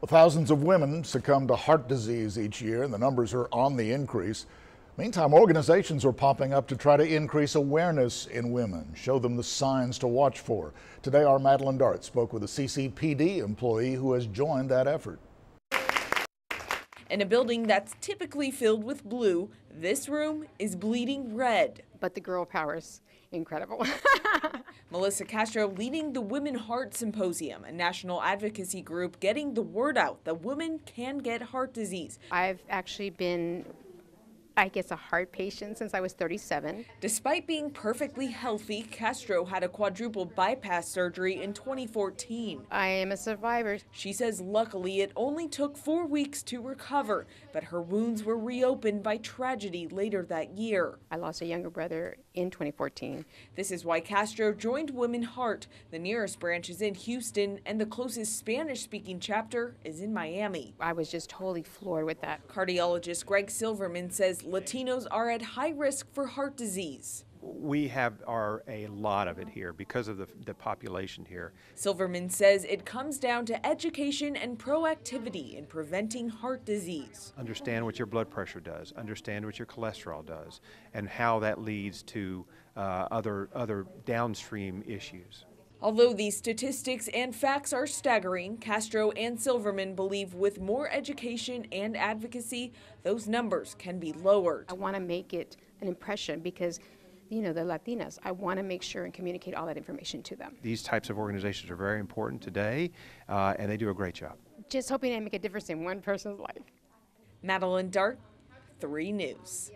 Well, thousands of women succumb to heart disease each year, and the numbers are on the increase. Meantime, organizations are popping up to try to increase awareness in women, show them the signs to watch for. Today, our Madeline Dart spoke with a CCPD employee who has joined that effort. In a building that's typically filled with blue, this room is bleeding red. But the girl power's incredible. Melissa Castro leading the WomenHeart Symposium, a national advocacy group getting the word out that women can get heart disease. I've actually been, I guess, a heart patient since I was 37. Despite being perfectly healthy, Castro had a quadruple bypass surgery in 2014. I am a survivor. She says luckily it only took 4 weeks to recover, but her wounds were reopened by tragedy later that year. I lost a younger brother in 2014. This is why Castro joined WomenHeart. The nearest branch is in Houston, and the closest Spanish-speaking chapter is in Miami. I was just totally floored with that. Cardiologist Greg Silverman says Latinos are at high risk for heart disease. We have a lot of it here because of the population here. Silverman says it comes down to education and proactivity in preventing heart disease. Understand what your blood pressure does, understand what your cholesterol does, and how that leads to other downstream issues. Although these statistics and facts are staggering, Castro and Silverman believe with more education and advocacy, those numbers can be lowered. I want to make it an impression because, you know, they're Latinas. I want to make sure and communicate all that information to them. These types of organizations are very important today, and they do a great job. Just hoping to make a difference in one person's life. Madeline Dart, 3 News.